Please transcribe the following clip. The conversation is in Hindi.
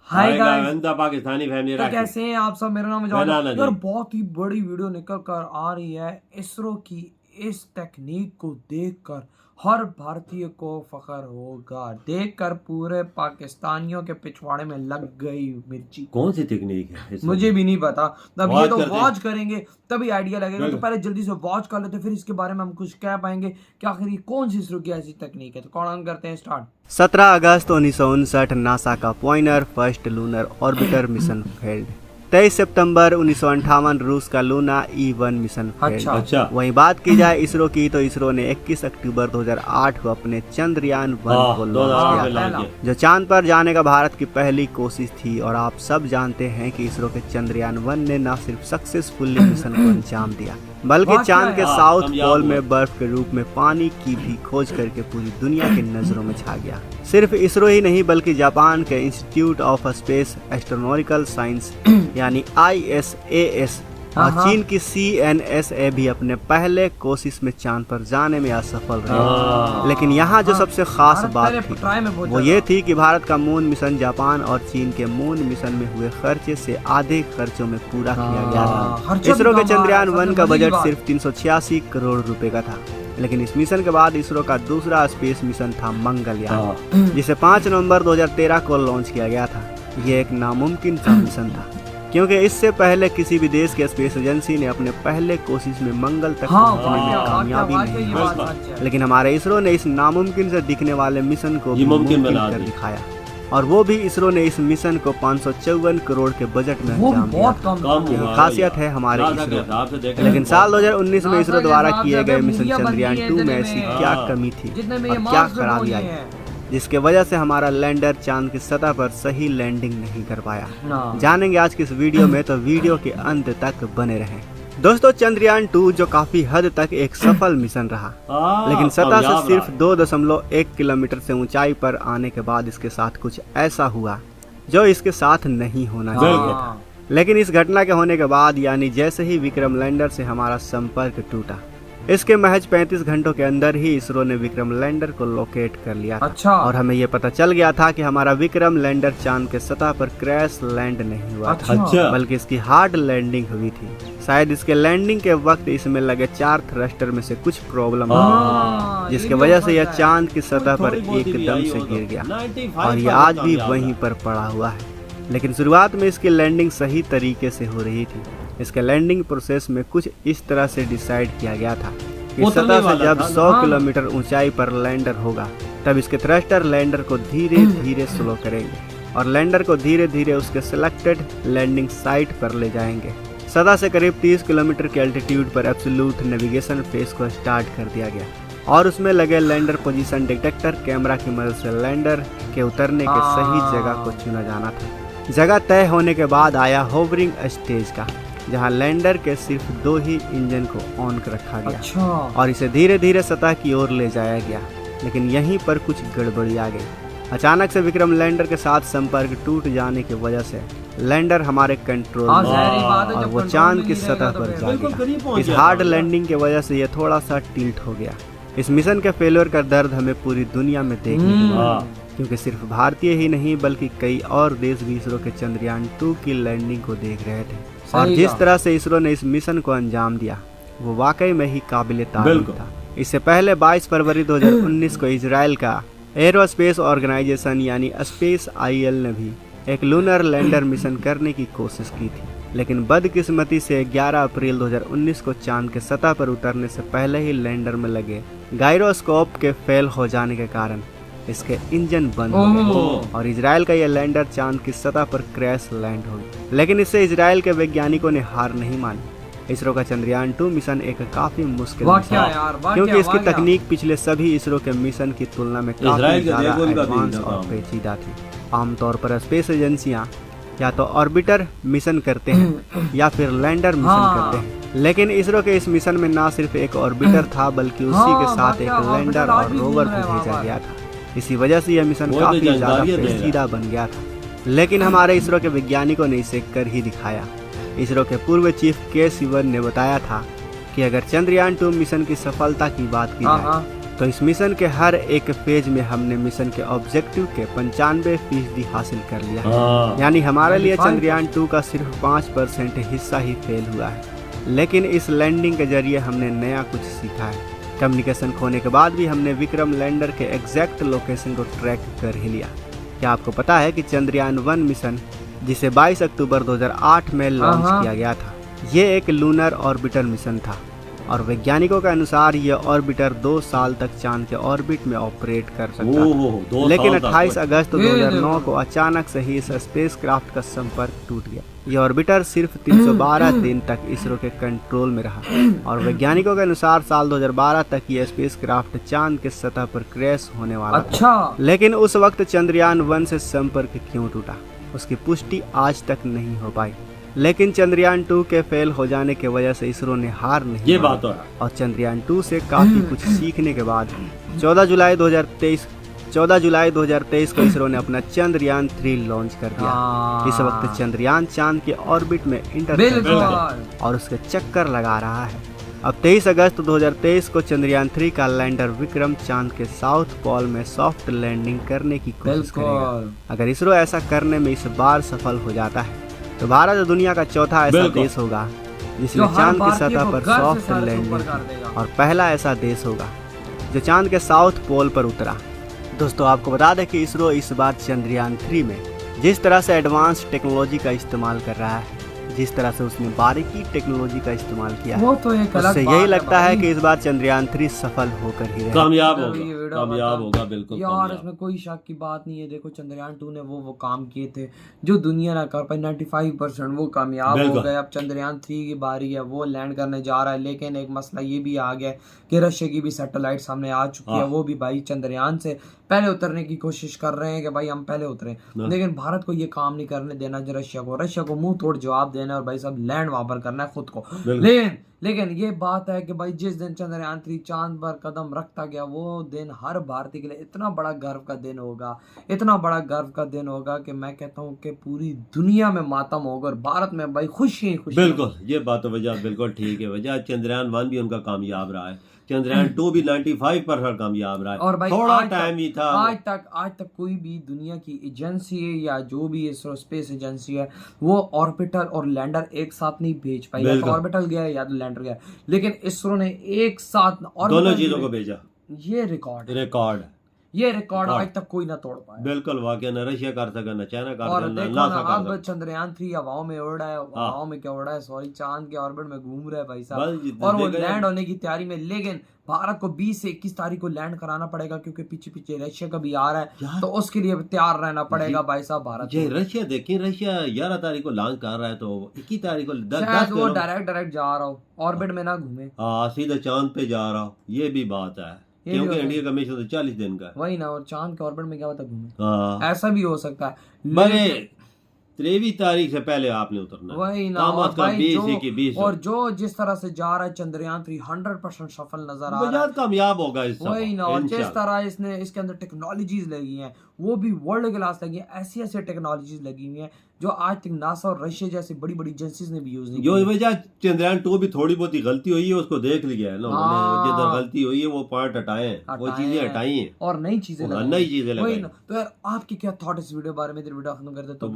हाय गाइस, पाकिस्तानी फैमिली तो कैसे हैं आप सब। मेरा नाम है जॉन। नाना जी। यार बहुत ही बड़ी वीडियो निकल कर आ रही है। इसरो की इस तकनीक को देखकर हर भारतीय को फख्र होगा। देखकर पूरे पाकिस्तानियों के पिछवाड़े में लग गई मिर्ची। कौन सी तकनीक है मुझे भी नहीं पता। अब ये वॉच तो करते हैं। वॉच करेंगे तभी आइडिया लगेगा। तो बिल्कुल। पहले जल्दी से वॉच कर लेते, फिर इसके बारे में हम कुछ कह पाएंगे कि आखिर ये कौन सी इसरो की ऐसी तकनीक है। तो कौन करते हैं स्टार्ट। 17 अगस्त 1959 नासा का Pioneer first lunar orbiter mission failed. 23 सितंबर 1958 रूस का लूना E1 मिशन फेल्ड। अच्छा। वहीं बात की जाए इसरो की, तो इसरो ने 21 अक्टूबर 2008 को अपने चंद्रयान 1 को लॉन्च किया, जो चांद पर जाने का भारत की पहली कोशिश थी। और आप सब जानते हैं कि इसरो के चंद्रयान 1 ने न सिर्फ सक्सेसफुली मिशन को अंजाम दिया, बल्कि चांद के साउथ पोल में बर्फ के रूप में पानी की भी खोज करके पूरी दुनिया की नजरों में छा गया। सिर्फ इसरो ही नहीं, बल्कि जापान के institute of space astronomical science यानी ISAS और चीन की CNSA भी अपने पहले कोशिश में चांद पर जाने में असफल रहे। लेकिन यहाँ जो सबसे खास बात थी वो ये थी कि भारत का मून मिशन जापान और चीन के मून मिशन में हुए खर्चे से आधे खर्चों में पूरा किया गया था। इसरो के चंद्रयान 1 का बजट सिर्फ 386 करोड़ रुपए का था। लेकिन इस मिशन के बाद इसरो का दूसरा स्पेस मिशन था मंगलयान, जिसे 5 नवंबर 2013 को लॉन्च किया गया था। ये एक नामुमकिन सा मिशन था, क्योंकि इससे पहले किसी भी देश की स्पेस एजेंसी ने अपने पहले कोशिश में मंगल तक पहुंचने में कामयाबी नहीं हासिल। लेकिन हमारे इसरो ने इस नामुमकिन से दिखने वाले मिशन को मुमकिन कर दिखाया, और वो भी इसरो ने इस मिशन को 554 करोड़ के बजट में अंजाम दिया। खासियत है हमारे इसरो। लेकिन साल 2019 में इसरो द्वारा किए गए मिशन चंद्रयान 2 में ऐसी क्या कमी थी और क्या खराबी आई, जिसके वजह से हमारा लैंडर चांद की सतह पर सही लैंडिंग नहीं कर पाया। जानेंगे आज की इस वीडियो में, तो वीडियो के अंत तक बने रहें। दोस्तों, चंद्रयान 2 जो काफी हद तक एक सफल मिशन रहा, लेकिन सतह से सिर्फ 2.1 किलोमीटर से ऊंचाई पर आने के बाद इसके साथ कुछ ऐसा हुआ जो इसके साथ नहीं होना चाहिए था। लेकिन इस घटना के होने के बाद, यानी जैसे ही विक्रम लैंडर से हमारा संपर्क टूटा, इसके महज 35 घंटों के अंदर ही इसरो ने विक्रम लैंडर को लोकेट कर लिया था। अच्छा। और हमें ये पता चल गया था कि हमारा विक्रम लैंडर चांद के सतह पर क्रैश लैंड नहीं हुआ था, बल्कि इसकी हार्ड लैंडिंग हुई थी। शायद इसके लैंडिंग के वक्त इसमें लगे 4 थ्रस्टर में से कुछ प्रॉब्लम हुई, जिसकी वजह से यह चांद की सतह पर एकदम से गिर गया, और यह आज भी वहीं पर पड़ा हुआ है। लेकिन शुरुआत में इसकी लैंडिंग सही तरीके से हो रही थी। इसके लैंडिंग प्रोसेस में कुछ इस तरह से डिसाइड किया गया था कि सतह से जब 100 किलोमीटर ऊंचाई पर लैंडर होगा, तब इसके थ्रस्टर लैंडर को धीरे धीरे स्लो करेंगे और लैंडर को धीरे धीरे उसके सिलेक्टेड लैंडिंग साइट पर ले जाएंगे। सतह से करीब 30 किलोमीटर के एल्टीट्यूड पर एब्सोल्यूट नेविगेशन फेज को स्टार्ट कर दिया गया, और उसमें लगे लैंडर पोजीशन डिटेक्टर कैमरा की मदद से लैंडर के उतरने के सही जगह को चुना जाना था। जगह तय होने के बाद आया होवरिंग स्टेज का, जहां लैंडर के सिर्फ 2 ही इंजन को ऑन कर रखा गया। अच्छा। और इसे धीरे धीरे सतह की ओर ले जाया गया। लेकिन यहीं पर कुछ गड़बड़ी आ गई। अचानक से विक्रम लैंडर के साथ संपर्क टूट जाने की वजह से लैंडर हमारे कंट्रोल में और वो चांद की सतह पर जा गया। इस हार्ड लैंडिंग की वजह से यह थोड़ा सा टिल्ट हो गया। इस मिशन के फेलियर का दर्द हमें पूरी दुनिया में देखने को मिला, क्योंकि सिर्फ भारतीय ही नहीं बल्कि कई और देश भी इसरो के चंद्रयान 2 की लैंडिंग को देख रहे थे। और जिस तरह से इसरो ने इस मिशन को अंजाम दिया, वो वाकई में ही काबिल तारीफ था। इससे पहले 22 फरवरी 2019 को इजराइल का एरोस्पेस ऑर्गेनाइजेशन यानी स्पेस IL ने भी एक लूनर लैंडर मिशन करने की कोशिश की थी। लेकिन बदकिस्मती से 11 अप्रैल 2019 को चांद के सतह पर उतरने से पहले ही लैंडर में लगे गायरोस्कोप के फेल हो जाने के कारण इसके इंजन बंद हो गए और इजराइल का यह लैंडर चांद की सतह पर क्रैश लैंड हो गया। लेकिन इससे इजराइल के वैज्ञानिकों ने हार नहीं मानी। इसरो का चंद्रयान 2 मिशन एक काफी मुश्किल मिशन है, क्योंकि इसकी तकनीक पिछले सभी इसरो के मिशन की तुलना में काफी ज्यादा एडवांस और पेचीदा थी। आमतौर पर स्पेस एजेंसियां या तो ऑर्बिटर मिशन करते हैं या फिर लैंडर मिशन करते हैं, लेकिन इसरो के इस मिशन में न सिर्फ एक ऑर्बिटर था, बल्कि उसी के साथ एक लैंडर और रोवर भी भेजा गया था। इसी वजह से यह मिशन काफी ज्यादा पेचीदा बन गया था। लेकिन हमारे इसरो के वैज्ञानिकों ने इसे कर ही दिखाया। इसरो के पूर्व चीफ K. सिवन ने बताया था कि अगर चंद्रयान 2 मिशन की सफलता की बात की जाए, तो इस मिशन के हर एक फेज में हमने मिशन के ऑब्जेक्टिव के 95% हासिल कर लिया है। यानी हमारे लिए चंद्रयान 2 का सिर्फ 5% हिस्सा ही फेल हुआ है। लेकिन इस लैंडिंग के जरिए हमने नया कुछ सीखा है। कम्युनिकेशन खोने के बाद भी हमने विक्रम लैंडर के एग्जैक्ट लोकेशन को ट्रैक कर ही लिया। क्या आपको पता है कि चंद्रयान 1 मिशन, जिसे 22 अक्टूबर 2008 में लॉन्च किया गया था, ये एक लूनर ऑर्बिटर मिशन था और वैज्ञानिकों के अनुसार ये ऑर्बिटर 2 साल तक चांद के ऑर्बिट में ऑपरेट कर सकता था। लेकिन 28 अगस्त 2009 को अचानक से ही इस स्पेसक्राफ्ट का संपर्क टूट गया। ये ऑर्बिटर सिर्फ 312 दिन तक इसरो के कंट्रोल में रहा और वैज्ञानिकों के अनुसार साल 2012 तक ये स्पेसक्राफ्ट चांद के सतह पर क्रैश होने वाला था। लेकिन उस वक्त चंद्रयान 1 से संपर्क क्यों टूटा, उसकी पुष्टि आज तक नहीं हो पाई। लेकिन चंद्रयान 2 के फेल हो जाने की वजह से इसरो ने हार नहीं ये बात है। और चंद्रयान 2 से काफी कुछ सीखने के बाद 14 जुलाई 2023 को इसरो ने अपना चंद्रयान 3 लॉन्च कर दिया। इस वक्त चंद्रयान चांद के ऑर्बिट में इंटर और उसके चक्कर लगा रहा है। अब 23 अगस्त 2023 को चंद्रयान 3 का लैंडर विक्रम चांद के साउथ पोल में सॉफ्ट लैंडिंग करने की कोशिश करेगा। अगर इसरो ऐसा करने में इस बार सफल हो जाता है तो भारत दुनिया का चौथा ऐसा देश होगा जिसने चांद की सतह पर सॉफ्ट लैंडिंग और पहला ऐसा देश होगा जो चांद के साउथ पोल पर उतरा। दोस्तों, आपको बता दें कि इसरो इस बार चंद्रयान 3 में जिस तरह से एडवांस टेक्नोलॉजी का इस्तेमाल कर रहा है, जिस तरह से उसने बारीकी टेक्नोलॉजी का इस्तेमाल किया वो तो एक अलग उससे यही लगता है कि इस बार चंद्रयान 3 सफल होकर ही कामयाब होगा बिल्कुल यार। इसमें कोई शक की बात नहीं है। देखो, चंद्रयान 2 ने वो काम किए थे जो दुनिया ना कर पाई। 95% वो कामयाब हो गए। अब चंद्रयान 3 की बारी है, वो लैंड करने जा रहा है। लेकिन एक मसला ये भी आ गया कि रशिया की भी सैटेलाइट सामने आ चुकी है। वो भी भाई चंद्रयान से पहले उतरने की कोशिश कर रहे हैं कि भाई हम पहले उतरे। लेकिन भारत को ये काम नहीं करने देना जो रशिया को मुंह तोड़ जवाब देना और भाई सब लैंड वहां पर करना है खुद को। लेकिन ये बात है कि भाई जिस दिन चंद्रयान 3 चांद पर कदम रखता गया, वो दिन हर भारतीय के लिए इतना बड़ा गर्व का दिन होगा, इतना बड़ा गर्व का दिन होगा कि मैं कहता हूँ कि पूरी दुनिया में मातम होगा और भारत में भाई खुशी खुशी। बिल्कुल, ये बात तो वजह बिल्कुल ठीक है। वजह चंद्रयान 1 भी उनका कामयाब रहा है, चंद्रयान 2 भी 95% कामयाब रहा है। और भाई थोड़ा टाइम ही था। आज तक कोई भी दुनिया की एजेंसी है या जो भी इसरो स्पेस एजेंसी है, वो ऑर्बिटर और लैंडर एक साथ नहीं भेज पाई। या तो ऑर्बिटर गया या तो लैंडर गया, लेकिन इसरो ने एक साथ दोनों चीजों को भेजा। ये रिकॉर्ड आज तक कोई ना तोड़ पाया। बिल्कुल, वाकई न रशिया कर सका, न चाइना कर और देखो ना, अब चंद्रयान 3 हवाओं में उड़ रहा है, हवाओं में क्या उड़ रहा है, सॉरी, चांद के ऑर्बिट में घूम रहा है भाई साहब, और वो लैंड होने की तैयारी में। लेकिन भारत को 20 से 21 तारीख को लैंड कराना पड़ेगा क्योंकि पीछे रशिया का भी आ रहा है, तो उसके लिए तैयार रहना पड़ेगा भाई साहब भारत। रशिया देखिए, रशिया 11 तारीख को लॉन्च कर रहा है, तो 21 तारीख को वो डायरेक्ट जा रहा हो, ऑर्बिट में ना घूमे, सीधा चांद पे जा रहा हो। ये भी बात है क्योंकि इंडिया का मिशन तो 40 दिन का है। वही ना, और चांद के ऑर्बिट में क्या पता घूमे, ऐसा भी हो सकता है। 23 तारीख से पहले आपने उतरना, वही ना। और भाई जो जिस तरह से जा रहा है चंद्रयान 3 100% सफल नजर आ रहा है, कामयाब होगा इस। वही ना। और जिस तरह इसके अंदर टेक्नोलॉजीज लगी हैं, वो भी वर्ल्ड क्लास लगी है। ऐसी टेक्नोलॉजीज लगी हुई हैं जो आज तक नासा और रशिया जैसी बड़ी बड़ी एजेंसीज ने भी यूज नहीं की। जो वजह चंद्रयान 2 भी थोड़ी बहुत गलती हुई है, उसको देख लिया है ना उन्होंने, जिधर गलती हुई है वो पॉइंट हटाए हैं, वो चीजें हटाई हैं और नई चीजें लगाई। तो यार आपके क्या थॉट इस वीडियो बारे में? वीडियो खत्म कर दे तो